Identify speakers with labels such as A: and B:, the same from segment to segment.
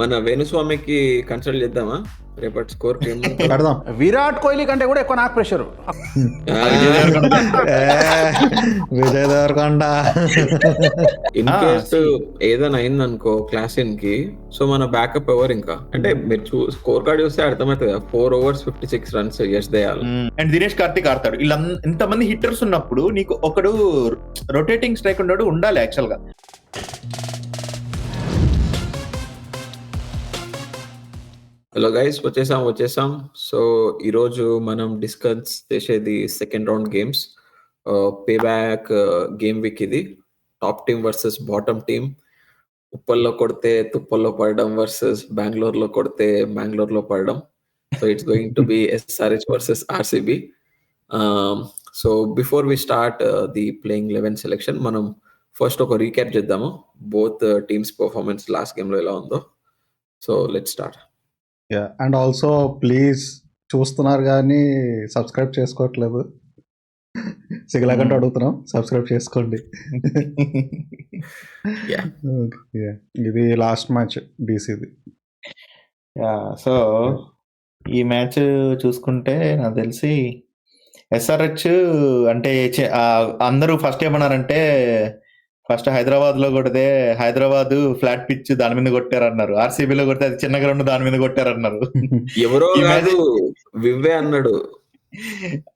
A: మన వేణుస్వామికి కన్సల్ట్ చేద్దామా రేపటి స్కోర్
B: పెడదాం.
C: విరాట్ కోహ్లీ కంటే కూడా ఎక్కువ నాకు pressure.
B: Vijay Deverakonda
A: in case ఏదైనా అయింది అనుకో క్లాసిన్ కి, సో మన బ్యాకప్ ఎవరు ఇంకా అంటే మీరు స్కోర్ కార్డ్ చూస్తే అర్థమవుతుంది 4 overs 56 runs ఎస్ దేయాలి.
D: అండ్ దినేష్ కార్తిక్ ఆడతాడు. ఇలా ఇంతమంది హిట్టర్స్ ఉన్నప్పుడు నీకు ఒకడు రొటేటింగ్ స్ట్రైక్ ఉన్నాడు ఉండాలి యాక్చువల్ గా.
A: హలో గైస్, వచ్చేసాం. సో ఈరోజు మనం డిస్కస్ చేసేది second round games, pay back game week. ఇది top team versus bottom team. ఉప్పల్లో కొడితే తుప్పల్లో పడడం వర్సెస్ బెంగళూరులో కొడితే బెంగళూరులో పడడం. So it's going to be SRH versus RCB. So before we start the playing 11 selection, మనం ఫస్ట్ ఒక రీక్యాప్ చేద్దాము both teams performance last game లో ఎలా ఉందో. So let's start.
B: And also please చూస్తున్నారు కానీ సబ్స్క్రైబ్ చేసుకోవట్లేదు. సిగలాగంటే అడుగుతున్నాం, సబ్స్క్రైబ్ చేసుకోండి. ఇది లాస్ట్ మ్యాచ్ BCది.
D: సో ఈ మ్యాచ్ చూసుకుంటే నాకు తెలిసి SRH అంటే అందరూ ఫస్ట్ ఏమన్నారంటే ఫస్ట్ హైదరాబాద్ లో కొడితే హైదరాబాద్ ఫ్లాట్ పిచ్ దాని మీద కొట్టారన్నారు, RCB లో కొడితే అది చిన్న గ్రౌండ్ దాని మీద కొట్టారన్నారు.
A: ఎవరో వివ్వే అన్నాడు.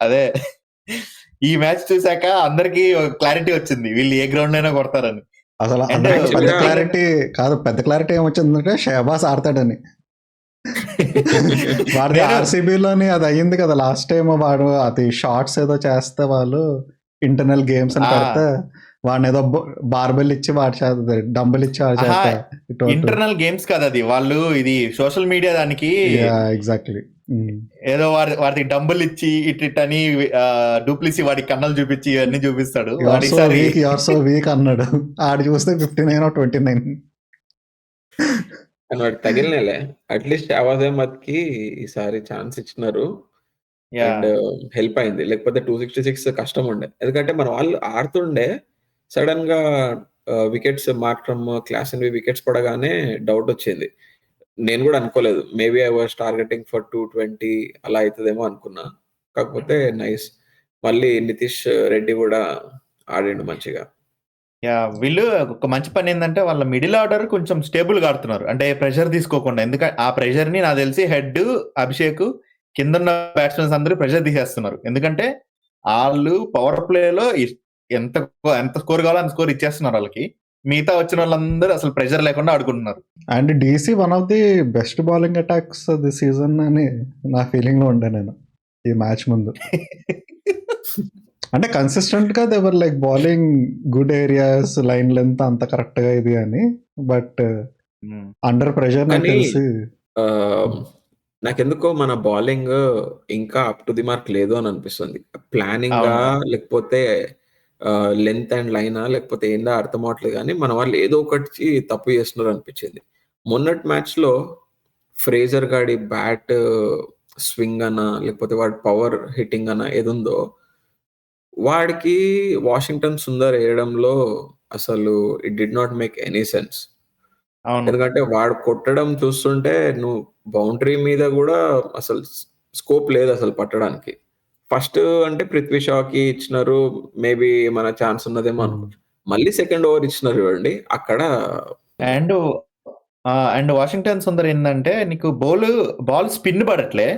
D: అదే ఈ మ్యాచ్ చూసాక అందరికి క్లారిటీ వచ్చింది వీళ్ళు ఏ గ్రౌండ్ అయినా కొడతారని.
B: అసలు పెద్ద క్లారిటీ ఏమొచ్చిందంటే షహబాజ్ ఆడతాడని. వాడి RCBలోని అది అయ్యింది కదా లాస్ట్ టైం. వాడు అది షార్ట్స్ ఏదో చేస్తే వాళ్ళు ఇంటర్నల్ గేమ్స్ అని పెడితే వాడిని ఏదో బార్బెల్ ఇచ్చి వాడి చేత డంబెల్ ఇచ్చి వాడి చేత.
D: ఇంటర్నల్ గేమ్స్ కదా అది, వాళ్ళు ఇది సోషల్ మీడియా దానికి
B: ఎగ్జాక్ట్లీ
D: ఏదో వాడికి డంబుల్ ఇచ్చి ఇట్ అని డూప్లిసి వాడి కన్నలు చూపించి ఇవన్నీ చూపిస్తాడు.
B: సో వీక్ అన్నాడు. ఆడి చూస్తే 59 or 29
A: వాడు తగిలినలే. అట్లీస్ట్ షహబాజ్ అహ్మద్ కి ఈసారి ఛాన్స్ ఇచ్చినారు అండ్ హెల్ప్ అయింది. లేకపోతే 266 కష్టం ఉండే. ఎందుకంటే మన వాళ్ళు ఆడుతుండే సడన్ గా వికెట్స్ మాత్రం క్లాసిన్ వికెట్స్ పడగానే డౌట్ వచ్చింది. నేను కూడా అనుకోలేదు, maybe I was targeting for 220 అలా అవుతుందేమో అనుకున్నా. కాకపోతే నైస్, మళ్ళీ నితీష్ రెడ్డి కూడా ఆడిండు మంచిగా.
D: వీళ్ళు ఒక మంచి పని ఏంటంటే వాళ్ళ మిడిల్ ఆర్డర్ కొంచెం స్టేబుల్ గా ఆడుతున్నారు, అంటే ప్రెషర్ తీసుకోకుండా. ఎందుకంటే ఆ ప్రెషర్ ని నాకు తెలిసి హెడ్ అభిషేక్ కింద ఉన్న బ్యాట్స్మెన్స్ అందరూ ప్రెషర్ తీసేస్తున్నారు. ఎందుకంటే వాళ్ళు పవర్ ప్లేలో ఎంత స్కోర్ కావాలో అంత స్కోర్ ఇచ్చేస్తున్నారు వాళ్ళకి. మిగతా వచ్చిన వాళ్ళందరూ అసలు ప్రెషర్ లేకుండా ఆడుకుంటున్నారు.
B: And DC one of the best bowling attacks the season అని నా ఫీలింగ్ లో ఉండే నేను ఈ మ్యాచ్ ముందు. అంటే కన్సిస్టెంట్ గా they were like bowling good areas, line length అంత కరెక్ట్ గా ఇది అని. బట్ అండర్ ప్రెషర్ నాకు తెలిసి
A: నాకెందుకో మన బౌలింగ్ ఇంకా అప్ టు ది మార్క్ లేదు అని అనిపిస్తుంది. ప్లానింగ్ లేకపోతే లెంత్ అండ్ లైనా లేకపోతే ఏందా అర్థం అవట్లేదు, కానీ మన వాళ్ళు ఏదో ఒకటి తప్పు చేస్తున్నారు అనిపించింది. మొన్నటి మ్యాచ్ లో ఫ్రేజర్ గాడి బ్యాట్ స్వింగ్ అన్నా లేకపోతే వాడి పవర్ హిట్టింగ్ అన్నా ఏదుందో వాడికి వాషింగ్టన్ సుందర్ వేయడంలో అసలు it did not make any sense. ఎందుకంటే వాడు కొట్టడం చూస్తుంటే నువ్వు బౌండరీ మీద కూడా అసలు స్కోప్ లేదు అసలు పట్టడానికి. ఫస్ట్ అంటే పృథ్వీ షాకి ఇచ్చినారు, మేబీ మన ఛాన్స్ ఉన్నదేమో అనుకుంటా. మళ్ళీ సెకండ్ ఓవర్ ఇచ్చినారు చూడండి అక్కడ.
D: అండ్ వాషింగ్టన్ సుందర్ ఏంటంటే నీకు బాల్ స్పిన్ పడట్లే,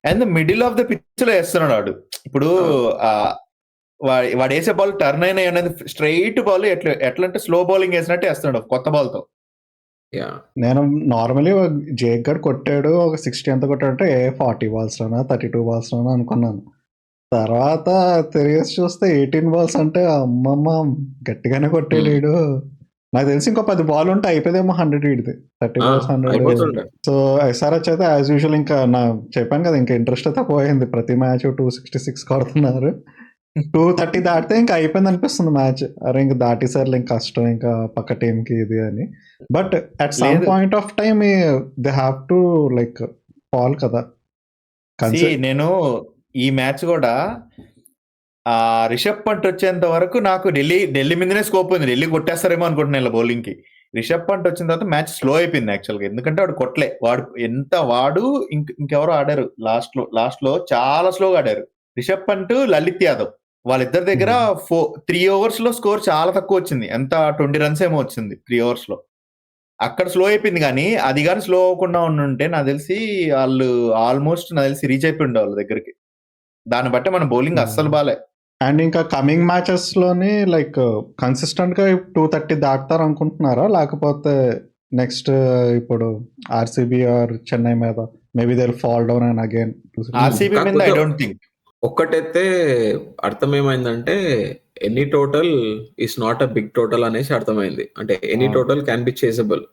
D: and middle of the pitch లో వేస్తున్నాడు వాడు. ఇప్పుడు వాడు వేసే బాల్ టర్న్ అయినా అనేది స్ట్రైట్ బాల్ ఎట్లా అంటే స్లో బౌలింగ్ వేసినట్టు వేస్తున్నాడు కొత్త బాల్ తో.
B: నేను నార్మలీ జేక్ గడ్ కొట్టాడు ఒక 60 ఎంత కొట్టాడంటే 40 balls లోనా 32 balls లోనా అనుకున్నాను. తర్వాత తిరిగేసి చూస్తే 18 balls అంటే అమ్మమ్మ గట్టిగానే కొట్టాడు. నాకు తెలిసి ఇంకో 10 balls ఉంటే అయిపోయేదేమో 100 ఇడితే 30 balls 100. సో SRH అయితే యాజ్ యూజువల్ ఇంకా నా చెప్పాను కదా, ఇంకా ఇంట్రెస్ట్ అయితే పోయింది. ప్రతి మ్యాచ్ 266 కొడుతున్నారు. 230 దాటితే ఇంకా అయిపోయింది అనిపిస్తుంది మ్యాచ్. అరే ఇంకా దాటేసారు ఇంకా కష్టం ఇంకా పక్క టీమ్ కి ఇది అని. But at some point of time they have to like fall కదా.
D: నేను ఈ మ్యాచ్ కూడా రిషబ్ పంట్ వచ్చేంత వరకు నాకు ఢిల్లీ మీదనే స్కోప్ ఉంది. ఢిల్లీ కొట్టేస్తారేమో అనుకుంటున్నా ఇలా బౌలింగ్ కి. రిషబ్ పంట్ వచ్చిన తర్వాత మ్యాచ్ స్లో అయిపోయింది యాక్చువల్గా, ఎందుకంటే వాడు కొట్లే, వాడు ఇంకెవరో ఆడారు లాస్ట్ లో చాలా స్లోగా ఆడారు. రిషబ్ పంట్, లలిత్ యాదవ్ వాళ్ళిద్దరి దగ్గర 3 overs లో స్కోర్ చాలా తక్కువ వచ్చింది, ఎంత 20 runs ఏమో వచ్చింది 3 overs లో. అక్కడ స్లో అయిపోయింది, కానీ అది కానీ స్లో అవ్వకుండా ఉండుంటే నాకు తెలిసి వాళ్ళు ఆల్మోస్ట్ నాకు తెలిసి రీచ్ అయిపోయి ఉండే వాళ్ళ దగ్గరికి. దాన్ని బట్టి మన బౌలింగ్ అస్సలు బాలే.
B: అండ్ ఇంకా కమింగ్ మ్యాచెస్ లోని లైక్ కన్సిస్టెంట్ గా 230 దాటుతారు అనుకుంటున్నారా, లేకపోతే నెక్స్ట్ ఇప్పుడు ఆర్సీబీ ఆర్ చెన్నై మీద maybe they fall down and again?
D: RCB మీద ఐ డోంట్ థింక్.
A: ఒక్కటైతే అర్థమేమైందంటే any total is not a big total అనేసి అర్థమైంది. అంటే any total can be chasable.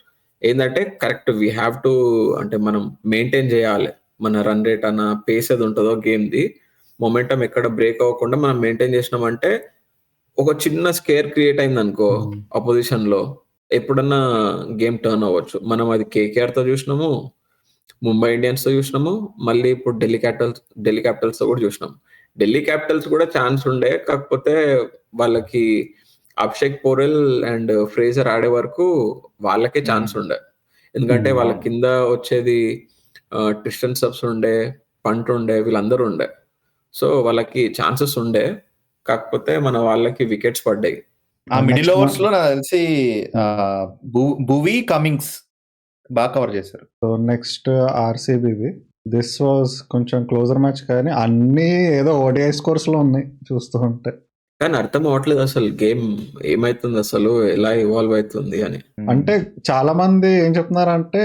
A: ఏంటంటే కరెక్ట్ వీ హ్యావ్ టు, అంటే మనం మెయింటైన్ చేయాలి మన రన్ రేట్ అన్న పేస్ ఏది ఉంటుందో గేమ్ది, మొమెంటం ఎక్కడ బ్రేక్ అవ్వకుండా మనం మెయింటైన్ చేసినామంటే ఒక చిన్న స్కేర్ క్రియేట్ అయింది అనుకో అపోజిషన్ లో, ఎప్పుడన్నా గేమ్ టర్న్ అవ్వచ్చు. మనం అది కేకేఆర్ తో చూసినాము, ముంబై ఇండియన్స్ తో చూసినాము, మళ్ళీ ఇప్పుడు ఢిల్లీ క్యాపిటల్స్ తో కూడా చూసినాం. ఢిల్లీ క్యాపిటల్స్ కూడా ఛాన్స్ ఉండే, కాకపోతే వాళ్ళకి అభిషేక్ పోరెల్ అండ్ ఫ్రేజర్ ఆడే వరకు వాళ్ళకే ఛాన్స్ ఉండే, ఎందుకంటే వాళ్ళ కింద వచ్చేది ట్రిస్టన్ సబ్స్ ఉండే, పంట్ ఉండే, వీళ్ళందరూ ఉండే. సో వాళ్ళకి ఛాన్సెస్ ఉండే, కాకపోతే మన వాళ్ళకి వికెట్స్ పడ్డాయి.
D: ఆ మిడిల్ ఓవర్స్ లో నాకు తెలిసి భువి కమింగ్స్ బాగా కవర్ చేశారు.
B: So next RCB, this was కొంచెం క్లోజర్ మ్యాచ్, కానీ అన్ని ఏదో ఓడిఐ స్కోర్స్ లో ఉన్నాయి చూస్తూ ఉంటే.
A: కానీ అర్థం అవ్వట్లేదు అసలు గేమ్ ఏమైతుంది, అసలు ఎలా ఇవాల్వ్ అవుతుంది అని.
B: అంటే చాలా మంది ఏం చెప్తున్నారంటే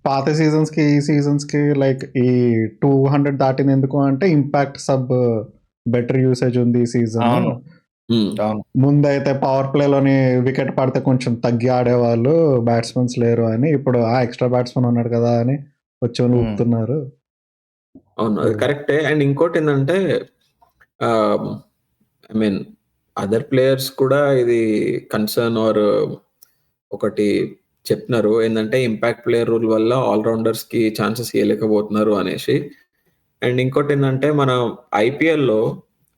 B: పాత సీజన్స్ కి ఈ సీజన్స్ కి లైక్ ఈ 200 దాటిన ఎందుకు అంటే ఇంపాక్ట్ సబ్ బెటర్ యూసేజ్ ఉంది ఈ సీజన్. ముందైతే పవర్ ప్లేలోని వికెట్ పడితే కొంచెం తగ్గి ఆడేవాళ్ళు, బ్యాట్స్మెన్స్ లేరు అని, ఇప్పుడు ఆ ఎక్స్ట్రా బ్యాట్స్మెన్ ఉన్నాడు కదా అని వచ్చి ఊపుతున్నారు.
A: అవును, అది కరెక్టే. అండ్ ఇంకోటి ఏంటంటే ఐ మీన్ అదర్ ప్లేయర్స్ కూడా ఇది కన్సర్న్ ఆర్ ఒకటి చెప్తున్నారు, ఏంటంటే ఇంపాక్ట్ ప్లేయర్ రూల్ వల్ల ఆల్రౌండర్స్ కి ఛాన్సెస్ ఇవ్వలేకపోతున్నారు అనేసి. అండ్ ఇంకోటి ఏంటంటే మన ఐపీఎల్లో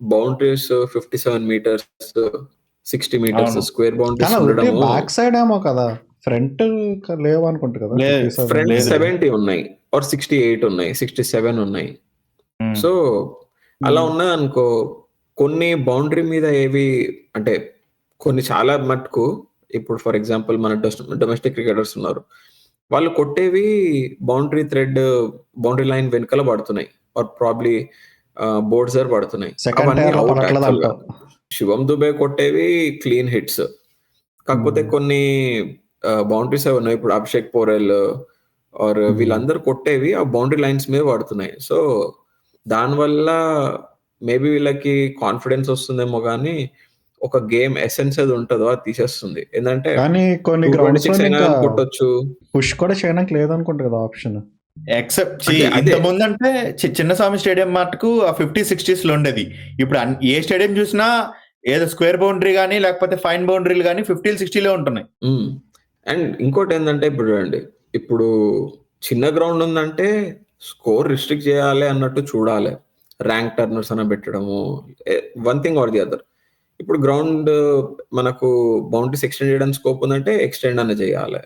A: boundaries 57 meters 60 meters square boundaries ఉండడం,
B: బ్యాక్ సైడ్ ఏమో కదా, ఫ్రంట్ లేవు అనుకుంటా కదా.
A: ఫ్రంట్ 70 ఉన్నాయి ఆర్ 68 ఉన్నాయి, 67 ఉన్నాయి. సో అలా ఉన్నది అనుకో, కొన్ని బౌండరీ మీద ఏవి అంటే కొన్ని చాలా మటుకు, ఇప్పుడు ఫర్ ఎగ్జాంపుల్ మన డొమెస్టిక్ క్రికెటర్స్ ఉన్నారు, వాళ్ళు కొట్టేవి బౌండరీ థ్రెడ్, బౌండరీ లైన్ వెనకాల పడుతున్నాయి ఆర్ ప్రాబ్లీ బోర్డ్స్ పడుతున్నాయి. శివం దుబే కొట్టేవి క్లీన్ హిట్స్, కాకపోతే కొన్ని బౌండరీస్ అవి ఉన్నాయి. ఇప్పుడు అభిషేక్ పోరెల్ ఆర్ వీళ్ళందరూ కొట్టేవి ఆ బౌండరీ లైన్స్ మీద పడుతున్నాయి. సో దానివల్ల మేబీ వీళ్ళకి కాన్ఫిడెన్స్ వస్తుందేమో, కానీ ఒక గేమ్ ఎసెన్స్ అది ఉంటుందో అది తీసేస్తుంది. ఏంటంటే
B: కొన్ని
A: కొట్టొచ్చు,
B: పుష్ కూడా చేయడానికి లేదనుకుంటా కదా ఆప్షన్.
D: ఎక్సెప్ట్ ఇంత ముందు అంటే చిన్నస్వామి స్టేడియం మటుకు ఆ 50-60s లో ఉండేది. ఇప్పుడు ఏ స్టేడియం చూసినా ఏదో స్క్వేర్ బౌండరీ కానీ లేకపోతే ఫైన్ బౌండరీలు కానీ 50-60 ఉంటున్నాయి.
A: అండ్ ఇంకోటి ఏంటంటే ఇప్పుడు చూడండి, ఇప్పుడు చిన్న గ్రౌండ్ ఉందంటే స్కోర్ రిస్ట్రిక్ట్ చేయాలి అన్నట్టు చూడాలి, ర్యాంక్ టర్నర్స్ అన్న పెట్టడము, one thing or the other. ఇప్పుడు గ్రౌండ్ మనకు బౌండరీస్ ఎక్స్టెండ్ చేయడానికి స్కోప్ ఉందంటే ఎక్స్టెండ్ అన్న చేయాలి.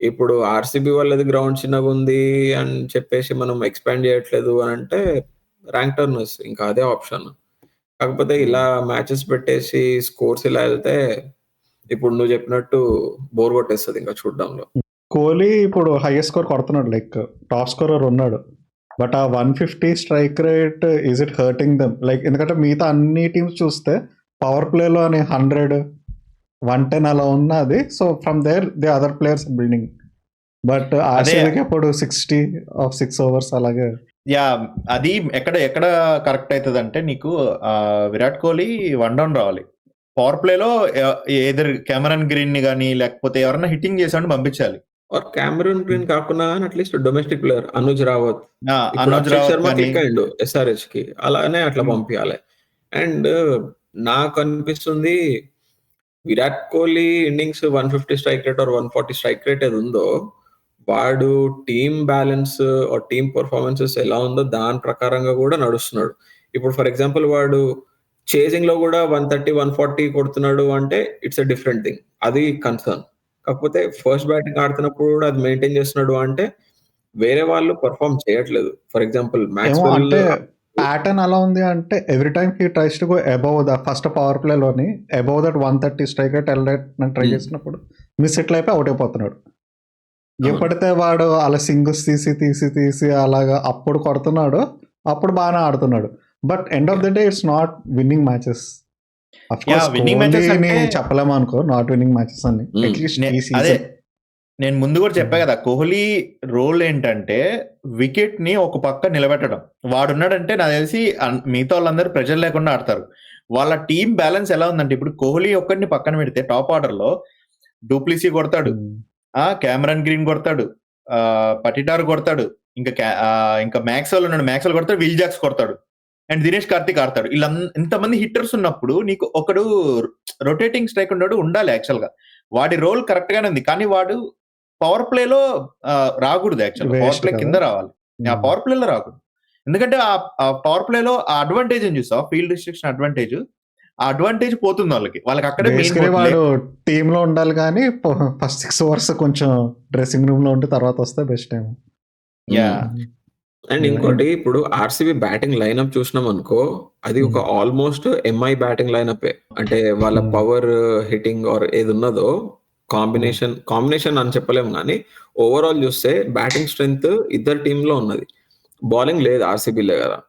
A: ఇప్పుడు ఆర్సీబీ వాళ్ళది గ్రౌండ్ చిన్నగా ఉంది అని చెప్పేసి మనం ఎక్స్పాండ్ చేయట్లేదు అని అంటే ర్యాంక్ టర్నర్స్ ఇంకా అదే ఆప్షన్. కాకపోతే ఇలా మ్యాచెస్ పెట్టేసి స్కోర్స్ ఇలా వెళ్తే ఇప్పుడు నువ్వు చెప్పినట్టు బోర్ కొట్టేస్తుంది ఇంకా చూడడంలో.
B: కోహ్లీ ఇప్పుడు హైయెస్ట్ స్కోర్ కొడుతున్నాడు, లైక్ టాప్ స్కోరర్ ఉన్నాడు, బట్ ఆ 150 strike rate is it hurting them? Like ఎందుకంటే మిగతా అన్ని టీమ్స్ చూస్తే పవర్ ప్లేలో అని 100, 110 అలా ఉన్నది. So from there the other players building, but ఆర్సీబీకి ఇప్పుడు 60 of 6 overs అలాగే.
D: అది ఎక్కడ కరెక్ట్ అవుతుంది అంటే నీకు విరాట్ కోహ్లీ 1 down రావాలి, పవర్ ప్లేలో ఏదర్ కెమెరన్ గ్రీన్ ని కానీ లేకపోతే ఎవరన్నా హిట్టింగ్ చేసాడు పంపించాలి.
A: కెమెరన్ గ్రీన్ కాకుండా at least domestic player Anuj Rawat, Sharma click అయ్యిండు ఎస్ఆర్హెచ్ కి, అలానే అట్లా పంపించాలి. అండ్ నాకు అనిపిస్తుంది Virat Kohli innings 150 strike rate or 140 strike rate ఏది ఉందో, వాడు టీమ్ బ్యాలెన్స్ టీమ్ పర్ఫార్మెన్సెస్ ఎలా ఉందో దాని ప్రకారంగా కూడా నడుస్తున్నాడు. ఇప్పుడు ఫర్ ఎగ్జాంపుల్ వాడు చేజింగ్ లో కూడా 130, 140 కొడుతున్నాడు అంటే ఇట్స్ ఎ డిఫరెంట్ థింగ్, అది కన్సర్న్. కాకపోతే ఫస్ట్ బ్యాటింగ్ ఆడుతున్నప్పుడు కూడా అది మెయింటైన్ చేస్తున్నాడు అంటే వేరే వాళ్ళు పర్ఫార్మ్ చేయట్లేదు. ఫర్ ఎగ్జాంపుల్
B: ఏమో
A: మ్యాక్స్‌వెల్
B: అంటే ప్యాటర్న్ ఎలా ఉంది అంటే every time he tries to go above the first power ప్లేలోని above that 130 strike rate try చేసినప్పుడు మిస్ ఇట్లా అయిపోయి అవుట్ అయిపోతున్నాడు. ఎప్పుడైతే వాడు అలా సింగిల్స్ తీసి అలాగా అప్పుడు కొడుతున్నాడు, అప్పుడు బాగానే ఆడుతున్నాడు. But end of the day it's not winnowing matches.
D: winning matches అంటే
B: చెప్పలేము అనుకో, నాట్ విన్నింగ్ మ్యాచెస్ అని అట్లీస్ట్ ఈ
D: అదే
B: సీజన్.
D: నేను ముందు కూడా చెప్పా కదా, కోహ్లీ రోల్ ఏంటంటే వికెట్ ని ఒక పక్క నిలబెట్టడం. వాడున్నాడంటే నాకు తెలిసి మిగతా వాళ్ళందరూ ప్రెజర్ లేకుండా ఆడతారు. వాళ్ళ టీం బ్యాలెన్స్ ఎలా ఉందంటే ఇప్పుడు కోహ్లీ ఒక్కడిని పక్కన పెడితే టాప్ ఆర్డర్ లో డూప్లిసీ కొడతాడు, క్యామరన్ గ్రీన్ కొడతాడు, పటిటార్ కొడతాడు, ఇంకా మ్యాక్స్వెల్ ఉన్నాడు, మ్యాక్స్వెల్ కొడతాడు, విల్ జాక్స్ కొడతాడు, అండ్ దినేష్ కార్తిక్ ఆడతాడు. ఇలా ఇంతమంది హిట్టర్స్ ఉన్నప్పుడు నీకు ఒకడు రొటేటింగ్ స్ట్రైక్ ఉండాలి. యాక్చువల్ గా వాడి రోల్ కరెక్ట్ గానే ఉంది, కానీ వాడు పవర్ ప్లేలో రాకూడదు. యాక్చువల్ పవర్ ప్లే కింద రావాలి, ఆ పవర్ ప్లేలో రాకూడదు. ఎందుకంటే ఆ పవర్ ప్లేలో ఆ అడ్వాంటేజ్ అని చూసావు, ఫీల్డ్ రిస్ట్రిక్షన్ అడ్వాంటేజ్, ఆ అడ్వాంటేజ్ పోతుంది వాళ్ళకి అక్కడే మెయిన్.
B: వాడు టీమ్ లో ఉండాలి కానీ ఫస్ట్ 6 ఓవర్స్ కొంచెం డ్రెస్సింగ్ రూమ్ లో ఉంటే తర్వాత వస్తే బెస్ట్ టైం.
A: అండ్ ఇంకోటి ఇప్పుడు ఆర్సీబీ బ్యాటింగ్ లైనప్ చూసినాం అనుకో, అది ఒక ఆల్మోస్ట్ ఎంఐ బ్యాటింగ్ లైనప్. అంటే వాళ్ళ పవర్ హిట్టింగ్ ఆర్ ఏది ఉన్నదో కాంబినేషన్ అని చెప్పలేము, కానీ ఓవరాల్ చూస్తే బ్యాటింగ్ స్ట్రెంగ్త్ ఇద్దరు టీమ్ లో ఉన్నది. బౌలింగ్ లేదు ఆర్సీబీలే కదా.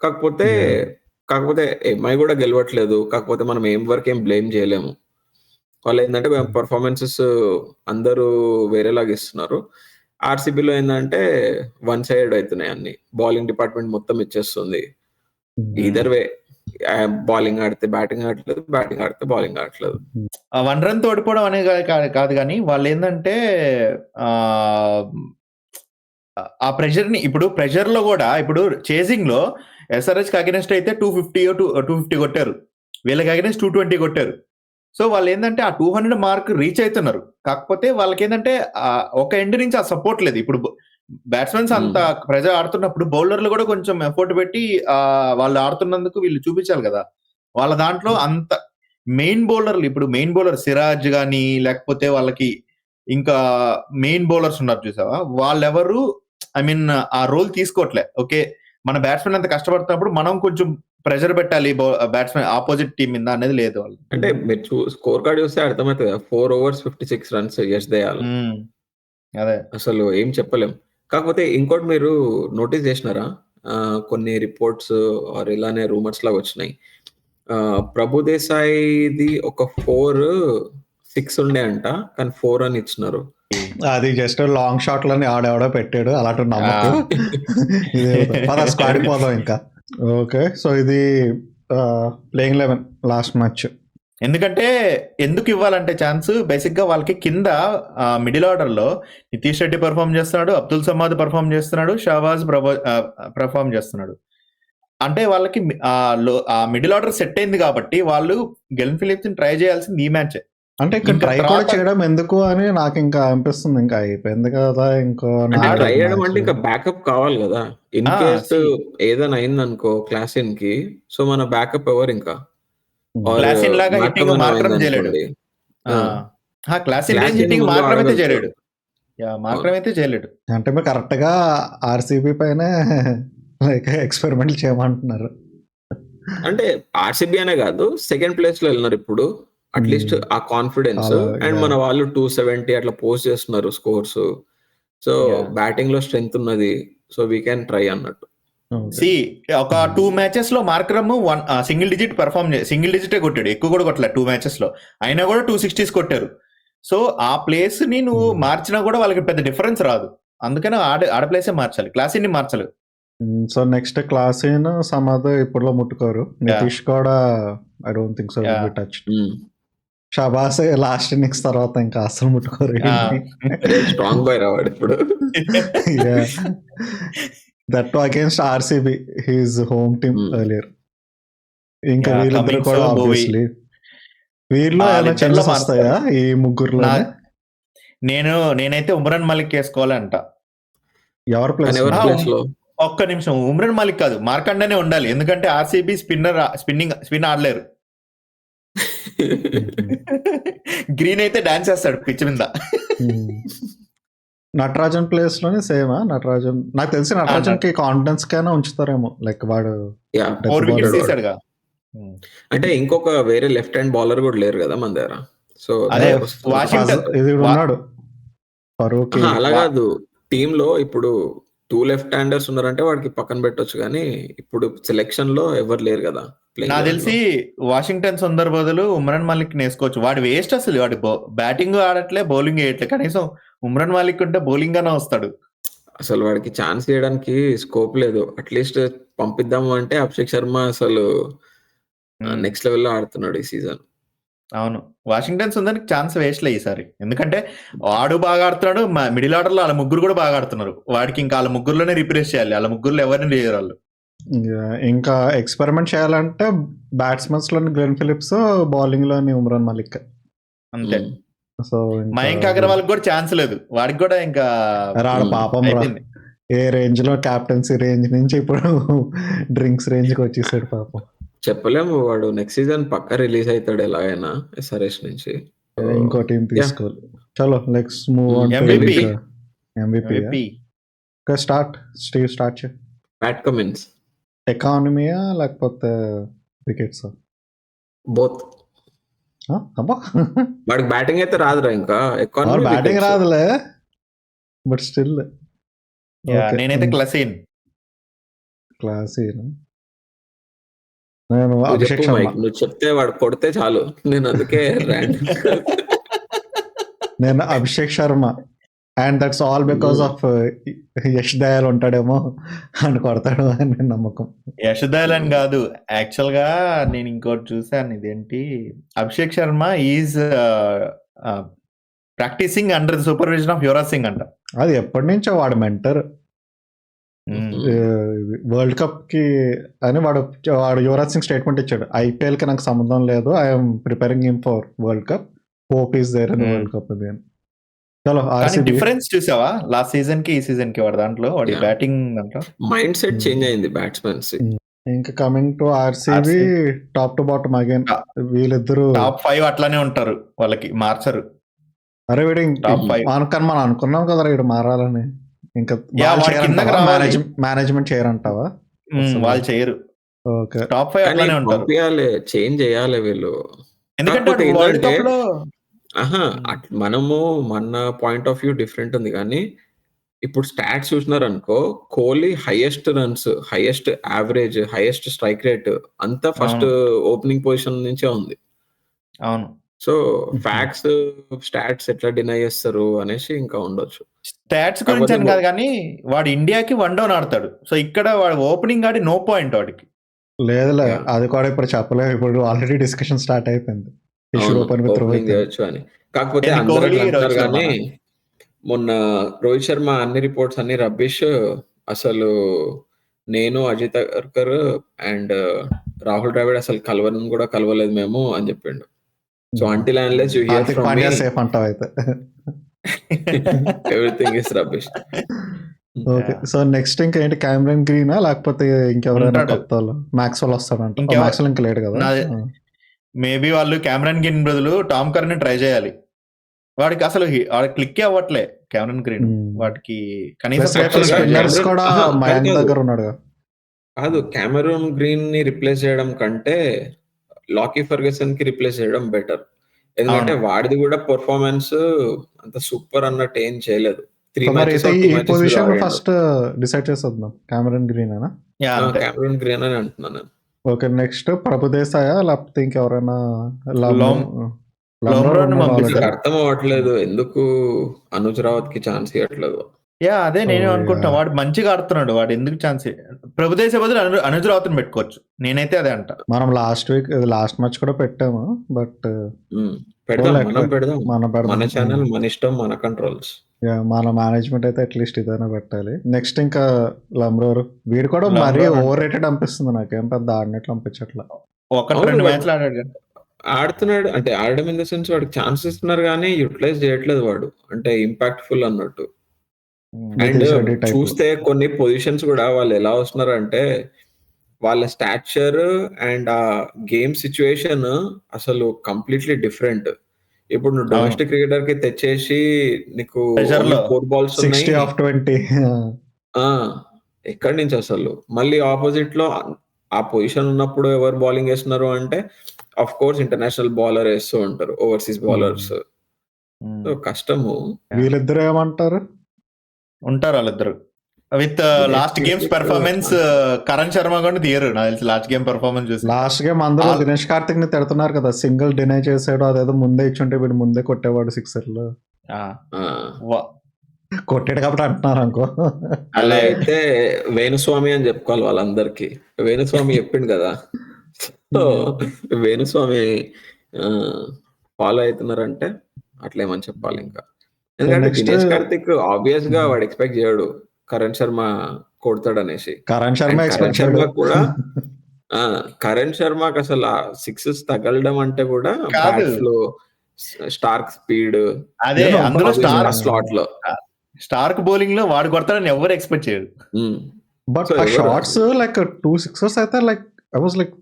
A: కాకపోతే ఎంఐ కూడా గెలవట్లేదు. కాకపోతే మనం ఏం బ్లేమ్ చేయలేము. వాళ్ళు ఏంటంటే పర్ఫార్మెన్సెస్ అందరూ వేరేలాగా ఇస్తున్నారు. ఆర్సీబీలో ఏంటంటే వన్ సైడ్ అవుతున్నాయి అన్ని. బౌలింగ్ డిపార్ట్మెంట్ మొత్తం ఇచ్చేస్తుంది. ఈదర్ వే, బౌలింగ్ ఆడితే బ్యాటింగ్ ఆడట్లేదు, బ్యాటింగ్ ఆడితే బౌలింగ్ ఆడట్లేదు.
D: 1 రన్ ఓడిపోవడం అనేది కాదు, కానీ వాళ్ళు ఏంటంటే ఆ ప్రెషర్ ని, ఇప్పుడు ప్రెషర్ లో కూడా ఇప్పుడు చేసింగ్ లో ఎస్ఆర్హెచ్ కి అగెనెస్ట్ అయితే 250 కొట్టారు, వీళ్ళకి అగెనెస్ట్ 220 కొట్టారు. సో వాళ్ళు ఏంటంటే ఆ 200 మార్క్ రీచ్ అవుతున్నారు. కాకపోతే వాళ్ళకి ఏంటంటే ఒక ఎండ్ నుంచి ఆ సపోర్ట్ లేదు. ఇప్పుడు బ్యాట్స్మెన్స్ అంత ప్రెజర్ ఆడుతున్నప్పుడు బౌలర్లు కూడా కొంచెం ఎఫర్ట్ పెట్టి వాళ్ళు ఆడుతున్నందుకు వీళ్ళు చూపించాలి కదా. వాళ్ళ దాంట్లో అంత మెయిన్ బౌలర్లు, ఇప్పుడు మెయిన్ బౌలర్ సిరాజ్ గానీ, లేకపోతే వాళ్ళకి ఇంకా మెయిన్ బౌలర్స్ ఉన్నారు చూసావా, వాళ్ళెవరు ఆ రోల్ తీసుకోవట్లే. ఓకే, మన బ్యాట్స్మెన్ అంత కష్టపడుతున్నప్పుడు మనం కొంచెం ప్రెషర్ పెట్టాలి బ్యాట్స్మెన్ ఆపోజిట్ టీమ్ మీద అనేది లేదు వాళ్ళు.
A: అంటే మీరు స్కోర్ కార్డ్ చూస్తే అర్థమవుతుంది, 4 overs 56 runs యష్ దయాల్.
D: అదే అసలు
A: ఏం చెప్పలేం. కాకపోతే ఇంకోటి మీరు నోటీస్ చేసినారా, కొన్ని రిపోర్ట్స్ ఆర్ ఇలానే రూమర్స్ లాగా వచ్చినాయి. ప్రభు దేశాయిది ఒక 4-6 ఉండే అంట, కానీ 4 అని ఇచ్చినారు.
B: అది జస్ట్ లాంగ్ షాట్ లని ఆడెవడో పెట్టాడు, అలాంటి నమ్మకు. స్క్వాడ్ పోదాం ఇంకా. ఓకే, సో ఇది ప్లేయింగ్ 11 లాస్ట్ మ్యాచ్.
D: ఎందుకంటే ఎందుకు ఇవ్వాలంటే ఛాన్స్, బేసిక్ గా వాళ్ళకి కింద మిడిల్ ఆర్డర్ లో నితీష్ రెడ్డి పర్ఫామ్ చేస్తున్నాడు, అబ్దుల్ సమాద్ పర్ఫామ్ చేస్తున్నాడు, షహబాజ్ పర్ఫామ్ చేస్తున్నాడు. అంటే వాళ్ళకి ఆ మిడిల్ ఆర్డర్ సెట్ అయింది కాబట్టి వాళ్ళు గెలెన్ ఫిలిప్స్ ట్రై చేయాల్సింది ఈ మ్యాచ్.
B: అంటే ఇక్కడ ట్రై కూడా చేయడం ఎందుకు అని నాకు ఇంకా అనిపిస్తుంది. ఇంకా అయిపోయింది కదా, ఇంకో
A: ట్రై చేయడం అంటే ఇంకా బ్యాకప్ కావాలి కదా. ఇన్ కేస్ ఏదైనా అయింది అనుకో క్లాసిన్ కి, సో మన బ్యాకప్ ఎవరు ఇంకా.
D: క్లాసిన్ లాగా హిట్టింగ్ మాత్రం చేయలేడు, క్లాసిన్ హిట్టింగ్ మాత్రమైతే చేయలేడు, మాత్రమైతే చేయలేడు.
B: అంటే మీరు కరెక్ట్ గా ఆర్సీబీ పైన ఎక్స్పెరిమెంట్ చేయమంటున్నారు.
A: అంటే ఆర్సీబీ అనే కాదు, సెకండ్ ప్లేస్ లో వెళ్ళినారు ఇప్పుడు. అట్లీస్ట్ ఆ కాన్ఫిడెన్స్, అండ్ మన వాళ్ళు 270 అట్లా పోస్ట్ చేస్తున్నారు స్కోర్స్. సో బ్యాటింగ్ లో స్ట్రెంగ్త్ ఉన్నది, సో వీ క్యాన్ ట్రై అన్నట్టు.
D: ఒక 2 matches లో మార్కరమ్ సింగిల్ డిజిట్ సింగిల్ డిజిటే కొట్టాడు, ఎక్కువ కూడా కొట్టలే 2 matches లో. అయినా కూడా 260s కొట్టారు. సో ఆ ప్లేస్ ని నువ్వు మార్చినా కూడా వాళ్ళకి పెద్ద డిఫరెన్స్ రాదు. అందుకని ఆడ ప్లేసే మార్చాలి, క్లాసిన్ ని మార్చాలి.
B: సో నెక్స్ట్ క్లాసిన్ సమాధ్ ఇప్పుడు ముట్టుకోరు. నితీష్ కూడా I don't think so will be touched. Shahbaz last innings తర్వాత ఇంకా అసలు ముట్టుకోరు.
A: స్ట్రాంగ్ బాయ్ రావాడు ఇప్పుడు.
B: That to against RCB, his home team earlier. ఇంకా వీళ్ళిద్దరు కూడా ఆబ్వియస్లీ వీళ్ళు ఏమైనా చేంజెస్ వస్తాయా ఈ ముగ్గురులో?
D: నేనైతే ఉమ్రాన్ మలిక్ వేసుకోవాలంట.
B: ఎవరి ప్లేస్
A: లో?
D: ఒక్క నిమిషం, ఉమ్రాన్ మలిక్ కాదు, మార్కండనే ఉండాలి. ఎందుకంటే ఆర్సీబీ స్పిన్ ఆడలేరు. గ్రీన్ అయితే డాన్స్ చేస్తాడు పిచ్ మీద.
B: నటరాజన్ ప్లేస్ లోనే సేమా నటరాజన్? నాకు తెలిసి నటరాజన్ కి కాన్ఫిడెన్స్ కైనా ఉంచుతారేమో, లైక్ వాడు
D: 4 వికెట్స్ తీసాడుగా.
A: అంటే ఇంకొక వేరే లెఫ్ట్ హ్యాండ్ బౌలర్ కూడా లేరు కదా మన దగ్గర. సో
D: అదే వాషింగ్టన్
B: ఇది ఉన్నాడు ఫరూక్.
A: అలా కాదు, టీమ్ లో ఇప్పుడు 2 లెఫ్ట్ హ్యాండర్స్ ఉన్నారంటే వాడికి పక్కన పెట్టొచ్చు, కానీ ఇప్పుడు సెలెక్షన్ లో ఎవరు లేరు కదా.
D: నాకు తెలిసి వాషింగ్టన్ సుందర్ బదులు ఉమ్రాన్ మాలిక్ వేసుకోవచ్చు. వాడు వేస్ట్ అసలు, వాడు బ్యాటింగ్ ఆడట్లే, బౌలింగ్ వేయట్లే. కనీసం ఉమ్రాన్ మాలిక్ ఉంటే బౌలింగ్ గానే వస్తాడు.
A: అసలు వాడికి ఛాన్స్ ఇవ్వడానికి స్కోప్ లేదు. అట్లీస్ట్ పంపిద్దాము అంటే అభిషేక్ శర్మ అసలు నెక్స్ట్ లెవెల్లో ఆడుతున్నాడు ఈ సీజన్.
D: అవును, వాషింగ్టన్ సుందర్కి ఛాన్స్ వేస్ట్లే ఈసారి. ఎందుకంటే వాడు బాగా ఆడుతున్నాడు, మిడిల్ ఆర్డర్ లో వాళ్ళ ముగ్గురు కూడా బాగా ఆడుతున్నారు. వాడికి ఇంకా వాళ్ళ ముగ్గురులోనే రిప్లేస్ చేయాలి, వాళ్ళ ముగ్గురులో ఎవరిని లేరు వాళ్ళు.
B: ఇంకా ఎక్స్పెరిమెంట్ చేయాలంటే బ్యాట్స్మెన్స్ లోని గ్లెన్ ఫిలిప్స్, బౌలింగ్ లోని ఉమ్రాన్ మలిక్
D: అంతే.
B: సో
D: మయాంక్ అగర్వాల్ కూడా ఛాన్స్ లేదు, వాడికి కూడా ఇంకా
B: రాడు పాపం. ఏ రేంజ్ లో క్యాప్టెన్సీ రేంజ్ నుంచి ఇప్పుడు డ్రింక్స్ రేంజ్ కి వచ్చేసాడు పాపం.
A: చెప్పలేము, వాడు నెక్స్ట్ సీజన్ పక్కా రిలీజ్ అవుతాడు ఎలాగైనా SRH నుంచి.
B: ఇంకో టీం తీసుకోవాలి. చలో let's move on to MVP. Start చే.
A: Pat Cummins.
B: ఎకానమీయా లేకపోతే వికెట్స్?
A: బోత్.
B: అబ్బా,
A: వాడికి బ్యాటింగ్ అయితే రాదురా, ఇంకా ఎకానమీ
B: బ్యాటింగ్ రాదులే, బట్ స్టిల్
D: నేనైతే క్లాసీన్.
B: నేను అభిషేక్ శర్మ.
A: నువ్వు చెప్తే వాడు కొడితే చాలు, నేను అందుకే
B: నేను Abhishek Sharma. And that's all because of Yash Dayal ఉంటాడేమో అని కొడతాడు అని నమ్మకం.
D: యష్ దయాల్ అని కాదు, యాక్చువల్ గా నేను ఇంకోటి చూసాను. ఇదేంటి, Abhishek Sharma is practising under the supervision of Yuvraj Singh అంట.
B: అది ఎప్పటి నుంచో వాడు మెంటర్. వరల్డ్ కప్ కి అని వాడు యువరాజ్ సింగ్ స్టేట్మెంట్ ఇచ్చాడు, IPL కి నాకు సంబంధం లేదు, I'm preparing him for world cup, hope is there in world cup. అది చలో
D: డిఫరెన్స్ చూసావా లాస్ట్ సీజన్ కి ఈ సీజన్ కి? వాడు దాంట్లో వాడి బ్యాటింగ్ దాంట్లో
A: మైండ్ సెట్ చేంజ్ అయింది బ్యాట్స్మెన్స్.
B: ఇంకా coming to RCB, top to bottom again వీళ్ళిద్దరు
D: టాప్ 5 అట్లానే ఉంటారు, వాళ్ళకి మార్చరు.
B: అరే వీడు అనుకని మనం అనుకున్నాం కదా వీడు మారాలని. ఇంకా మేనేజ్మెంట్ చేయరంటావా?
D: వాళ్ళు చేయరు. టాప్ 5 అట్లానే ఉంటారు.
A: చేంజ్ చేయాలి వీళ్ళు,
D: ఎందుకంటే వరల్డ్ కప్ లో
A: మనము మన పాయింట్ ఆఫ్ వ్యూ డిఫరెంట్ ఉంది. కానీ ఇప్పుడు స్టాట్స్ చూసినారు అనుకో, Kohli highest runs, highest average, highest strike rate అంతా ఫస్ట్ ఓపెనింగ్ పొజిషన్ నుంచే ఉంది.
D: అవును.
A: సో ఫ్యాక్ట్స్ స్టాట్స్ ఎట్లా డినై చేస్తారు అనేసి ఇంకా ఉండొచ్చు.
D: స్టాట్స్ గురించి అని కాదు, కానీ వాడు ఇండియాకి 1 డౌన్ ఆడతాడు. సో ఇక్కడ వాడు ఓపెనింగ్ ఆడి నో పాయింట్ వాడికి.
B: లేదులే, అది కూడా ఇప్పుడు చెప్పలేదు. ఇప్పుడు ఆల్రెడీ డిస్కషన్ స్టార్ట్ అయిపోయింది
A: అని. కాకపోతే అందరూ అంటారు కానీ మొన్న రోహిత్ శర్మ అన్ని రిపోర్ట్స్ అన్ని రబ్బిష్. అసలు నేను, అజిత్ అగర్కర్ అండ్ రాహుల్ ద్రావిడ్ అసలు కలవని కూడా కలవలేదు మేము అని చెప్పిండు. So until unless you hear from me,
B: safe అంటావు అయితే.
A: everything is rubbish.
B: Okay, so next ఇంకా ఏంటి, క్యామరన్ గ్రీనా లేకపోతే ఇంకెవరైనా కొత్త వాళ్ళు? మ్యాక్స్వెల్ వస్తాడంట. మ్యాక్స్వెల్ ఇంకా లేడు కదా.
D: మేబీ వాళ్ళు క్యామరన్ గ్రీన్ బదులు టామ్ కర్న్ ట్రై చేయాలి. వాడికి అసలు క్లిక్ అవ్వట్లే క్యామరన్ గ్రీన్. వాడికి కనీసం
B: కూడా మయాంక్ దగ్గర ఉన్నాడు
A: కాదు. క్యామరన్ గ్రీన్ ని రిప్లేస్ చేయడం కంటే లాకీ ఫర్గసన్ కి రిప్లేస్ చేయడం బెటర్. ఎందుకంటే వాడిది కూడా పర్ఫార్మెన్స్ అంత సూపర్ అన్నట్టు ఏం చేయలేదు. 3 మ్యాచెస్
B: ఫస్ట్ డిసైడ్ చేసేద్దాం. క్యామరన్ గ్రీన్ అనా?
A: క్యామరన్ గ్రీన్ అని అంటున్నాను.
B: ఓకే, నెక్స్ట్ ప్రభుదేశాయా లేకపోతే ఇంకెవరైనా?
A: అర్థం అవ్వట్లేదు ఎందుకు అనుజ్ రావత్ కి ఛాన్స్ ఇవ్వట్లేదు.
D: అదే నేను అనుకుంటున్నా, వాడు మంచిగా ఆడుతున్నాడు, వాడు ఎందుకు ఛాన్స్? ప్రభుదేశ బదులు అనుజ్ రావత్ పెట్టుకోవచ్చు, నేనైతే అదే అంట.
B: మనం లాస్ట్ మ్యాచ్ కూడా పెట్టాము, బట్
A: పెడదాం. మన ఛానల్, మన ఇష్టం, మన కంట్రోల్స్.
B: మన మేనేజ్మెంట్ అయితే అట్లీస్ట్ ఇదైనా పెట్టాలి. నెక్స్ట్ ఇంకా లమ్రోర్, వీడు కూడా మరీ ఓవర్ రేటెడ్ అనిపిస్తుంది నాకేం, పెద్ద ఆడినట్లు అనిపించట్లా.
D: 1-2 మ్యాచ్లు
A: ఆడుతున్నాడు అంటే ఆడడం ఇన్ ద సెన్స్ వాడికి ఛాన్స్ ఇస్తున్నారు కానీ యూటిలైజ్ చేయట్లేదు వాడు, అంటే ఇంపాక్ట్ ఫుల్ అన్నట్టు. అండ్ చూస్తే కొన్ని పొజిషన్స్ కూడా వాళ్ళు ఎలా వస్తున్నారు అంటే వాళ్ళ స్టాచర్ అండ్ ఆ గేమ్ సిచ్యువేషన్ అసలు కంప్లీట్లీ డిఫరెంట్. ఇప్పుడు నువ్వు డొమెస్టిక్ క్రికెటర్ కి తెచ్చేసి నీకు
D: Pressure లో
A: 4 బాల్స్
B: 60 ఆఫ్ 20.
A: ఎక్కడి నుంచి అసలు మళ్ళీ ఆపోజిట్ లో ఆ పొజిషన్ ఉన్నప్పుడు ఎవరు బౌలింగ్ వేస్తున్నారు అంటే ఆఫ్ కోర్స్ ఇంటర్నేషనల్ బౌలర్ వేస్తూ ఉంటారు, ఓవర్సీస్ బౌలర్స్. కష్టము.
B: వీళ్ళిద్దరు ఏమంటారు?
D: ఉంటారు వాళ్ళిద్దరు with last games performance. Karan Sharma కూడా తీయరు నాకు తెలిసి లాస్ట్ గేమ్ పెర్ఫార్మెన్స్ చూసి.
B: లాస్ట్ గేమ్ అందరూ దినేష్ కార్తిక్ ని తిడుతున్నారు కదా, సింగిల్ డినై చేసాడు, అదేదో ముందే ఇచ్చుంటే వీడు ముందే కొట్టేవాడు సిక్సర్లు. కొట్టాడు కాబట్టి అంటున్నారు అనుకో.
A: అలా అయితే వేణుస్వామి అని చెప్పుకోవాలి వాళ్ళందరికి. వేణుస్వామి చెప్పిండు కదా, సో వేణుస్వామి ఫాలో అవుతున్నారంటే అట్లేమని చెప్పాలి. ఇంకా ఎందుకంటే దినేష్ కార్తిక్ ఆబ్వియస్ గా వాడు ఎక్స్పెక్ట్ చేయడు కరణ్ శర్మ కొడతాడు అనేసి.
B: కరణ్ శర్మ ఎక్స్పెక్ట్
A: శర్మ
B: చేయడు
A: కూడా కరణ్ శర్మకి అసలు ఆ సిక్సెస్ తగలడం అంటే కూడా
D: కాదు.
A: బ్యాట్ ఫ్లో, స్టార్క్ స్పీడ్,
D: అదే అందులో
A: స్లాట్ లో
D: స్టార్క్ బౌలింగ్ లో వాడు కొడతాడని ఎవరు ఎక్స్పెక్ట్ చేయరు.
B: బట్
A: So,
B: ఆ
A: ఎవరు-
B: షార్ట్స్ లైక్ 2 సిక్సర్స్ అయితే like I was like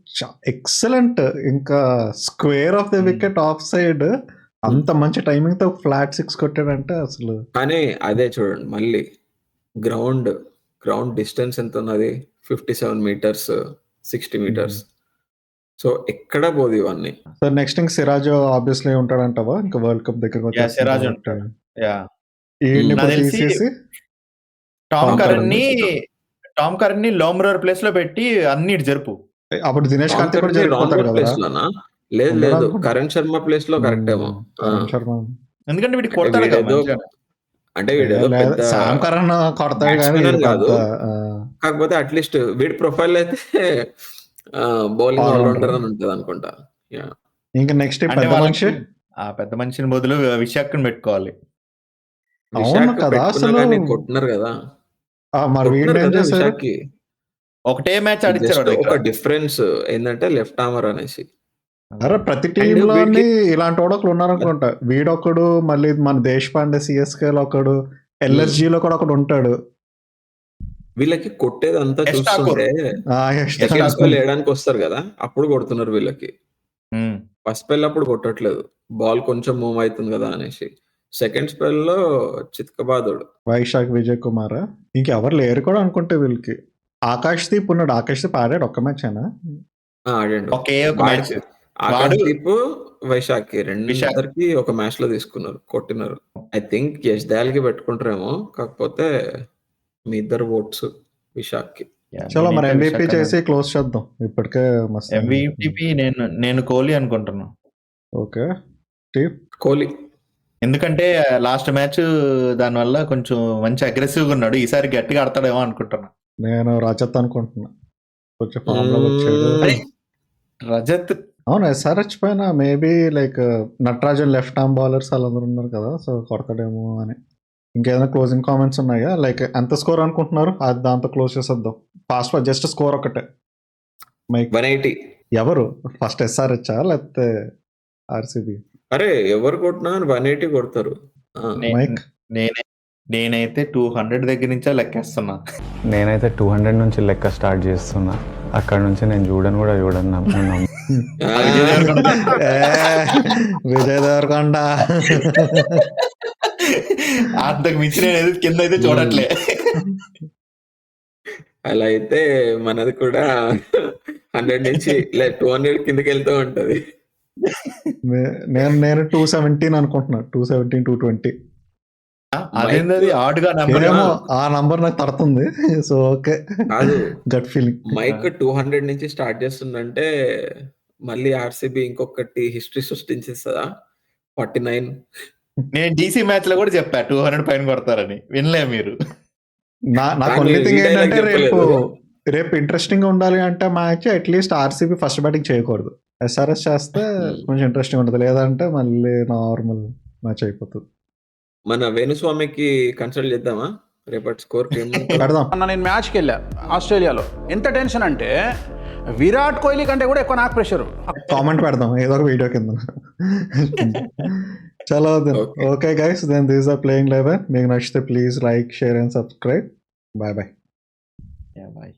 B: excellent. ఇంకా square off the wicket off side అంత మంచి టైమింగ్ తో ఫ్లాట్ 6 కొట్టాడంటే అసలు.
A: కానీ అదే చూడండి మళ్ళీ గ్రౌండ్ డిస్టెన్స్ ఎంత ఉన్నది, 57 మీటర్స్, 60 మీటర్స్. సో ఎక్కడ పోదు ఇవన్నీ.
B: సో నెక్స్ట్ ఇంక సిరాజ్ ఆబ్వియస్లీ ఉంటాడంటావా? ఇంకా వరల్డ్ కప్ దగ్గరకు వచ్చేస్తుంది
D: సిరాజ్
B: కాబట్టి.
D: ఉంటాడు. Yeah.
B: ఈయన్ని
D: నాకు
B: ఇప్పుడు
D: తెలిసి
B: తీసేసి
D: టామ్
A: Tom
D: కరణ్ ని లోమ్రర్ ప్లేస్ లో పెట్టి అన్ని ఇటు జరుపు.
B: అప్పుడు దినేష్
A: Tom
B: కార్తిక్ కూడా
A: Curran ని
B: జరిగిపోతాడు
A: wrong
B: కదా.
A: place లోనా? లేదు
B: ఉండడు
A: లేదు,
B: అనుకుంటా.
A: కరణ్ శర్మ ప్లేస్ లో కరెక్ట్ ఏమో.
B: కరణ్ శర్మ
D: ఎందుకంటే వీడికి కొడతాడు కదా
A: వీడేదో
D: మంచిగా.
A: అంటే వీడేదో
B: లేదు,
A: పెద్ద
B: శామ్ కరణ్ కొడతాడు కానీ
A: batsman
B: ఇది
A: కాదు.
B: పెద్ద,
A: కాకపోతే అట్లీస్ట్ వీడి ప్రొఫైల్ అయితే బౌలింగ్
B: All-rounder.
A: ఆల్రౌండర్ అని ఉంటది అనుకుంటా. Yeah.
B: ఇంకా నెక్స్ట్
D: అంటే
B: పెద్ద మనిషి.
D: ఆ పెద్ద మనిషిని బదులు విశాఖను పెట్టుకోవాలి.
B: అవును
A: విశాఖ
B: కదా,
A: పెట్టుకున్నా
B: అసలు
A: కానీ కొట్టినారు కదా.
B: మరి వీడిని
A: కొట్టినారు
B: ఏం
A: కదా
B: చేశారు?
A: విశాఖకి.
D: ఒకటే మ్యాచ్
A: Just
D: ఆడిచ్చారు
A: ఒక డిఫరెన్స్ ఏంటంటే లెఫ్ట్ ఆర్మర్ అనేసి.
B: అరే ప్రతి
A: And
B: టీమ్ లోని
A: వీడికి-
B: ఇలాంటి వాడు ఉన్నారనుకుంటా. వీడొకడు, మళ్ళీ మన దేశ్ పాండే సిఎస్కే లో ఒకడు, ఎల్ఎస్జి లో కూడా ఒకడు ఉంటాడు.
A: వీళ్ళకి కొట్టేదంతా
D: Yes,
A: చూస్తుంటే
D: Yes,
A: సెకండ్ స్పెల్ వేయడానికి వస్తారు కదా, అప్పుడు కొడుతున్నారు వీళ్ళకి.
D: ఉమ్.
A: ఫస్ట్ స్పెల్ అప్పుడు కొట్టట్లేదు, బాల్ కొంచెం మూవ్ అవుతుంది కదా అనేసి. సెకండ్ స్పెల్ లో చిత్కబాదుడు.
B: వైశాఖ్ విజయ్ కుమార్ ఇంకెవరు లేరు కూడా అనుకుంటే వీళ్ళకి. ఆకాష్ దీప్ ఉన్నాడు. ఆకాష్ దీప్ ఆడాడు ఒక్క మ్యాచ్ అయినా.
A: ఆడండు.
D: ఒకే ఒక మ్యాచ్.
A: ఆకాష్
D: వాడు-
A: దీప్, వైశాఖ్ రెండిద్దరికి ఒక మ్యాచ్ లో తీసుకున్నారు, కొట్టినారు. ఐ థింక్ యష్ దయాల్ కి పెట్టుకుంటారేమో, కాకపోతే మీ ఇద్దరు ఓట్స్ విశాఖ్ కి.
B: చలో మరి
D: నేనైతే
B: MVP
D: విశాఖ
B: చేసి క్లోజ్ చేద్దాం. ఇప్పటికే మస్తు.
D: MVP నేను కోహ్లీ అనుకుంటున్నా.
B: ఓకే.
A: కోహ్లీ.
D: ఎందుకంటే లాస్ట్ మ్యాచ్ దానివల్ల కొంచెం మంచి అగ్రెసివ్ గా ఉన్నాడు. ఈసారి గట్టిగా ఆడతాడేమో అనుకుంటున్నా.
B: నేను రజత్ అనుకుంటున్నా. కొంచెం ఫామ్ లో వచ్చాడు.
D: అరే, రజత్
B: అవును, SRH పైన maybe like Natarajan left arm bowlers వాళ్ళందరూ ఉన్నారు కదా, సో కొడతాడేమో అని. ఇంకేదైనా క్లోజింగ్ కామెంట్స్ ఉన్నాయా? లైక్ ఎంత స్కోర్ అనుకుంటున్నారు? అది దాంతో క్లోజ్ చేసేద్దాం. ఫాస్ట్ జస్ట్ స్కోర్ ఒకటే. మైక్
A: 180.
B: ఎవరు ఫస్ట్, SRH లేకపోతే ఆర్సీబీ?
A: అరే ఎవరు కొట్టినా 180 కొడతారు.
B: మైక్
D: నేనైతే 200 దగ్గర నుంచే లెక్కేస్తున్నా.
E: నేనైతే 200 నుంచి లెక్క స్టార్ట్ చేస్తున్నా. అక్కడ నుంచి నేను చూడను.
B: విజయ్ దేవరకొండ.
D: అంతకు మించి నేను కింద అయితే చూడట్లే.
A: అలా అయితే మనది కూడా 100 నుంచి 200 కిందకి వెళ్తూ ఉంటది.
B: నేను 217 అనుకుంటున్నా. 217, 220
D: అదేంది ఆడుగా నంబర్.
B: ఏమో ఆ నంబర్ నాకు తడుతుంది. సో ఓకే,
A: కాదు,
B: గట్ ఫీలింగ్.
A: మైక్ 200 నుంచి స్టార్ట్ చేస్తుందంటే మళ్ళీ ఆర్సీబీ ఇంకొకటి హిస్టరీ సృష్టించేస్తుందా? 49.
D: నేను డీసీ మ్యాచ్ లో కూడా చెప్పా 200 పైన కొడతారని. వినలే మీరు.
B: నాకు
A: కానీ
B: ఓన్లీ థింగ్
A: ఈ dialogue
B: ఏంటంటే
A: చెప్పలేదు.
B: రేపు ఇంట్రెస్టింగ్ గా ఉండాలి అంటే match at least RCB first batting చేయకూడదు. SRS చేస్తే కొంచెం ఇంట్రెస్టింగ్ ఉంటుంది, లేదంటే మళ్ళీ నార్మల్ మ్యాచ్ అయిపోతుంది.
A: మన వేణుస్వామికి కన్సల్ట్ చేద్దామా రేపటి స్కోర్
B: పెడదాం.
C: అన్న నేను మ్యాచ్కి వెళ్ళా ఆస్ట్రేలియాలో. ఎంత టెన్షన్ అంటే విరాట్ కోహ్లీ కంటే కూడా ఎక్కువ నాకు ప్రెషరు.
B: కామెంట్ పెడదాం ఏదో ఒక వీడియో కింద. చలో okay guys, then this are playing 11. మీకు నచ్చితే please like, share and subscribe. Bye bye.
D: Bye.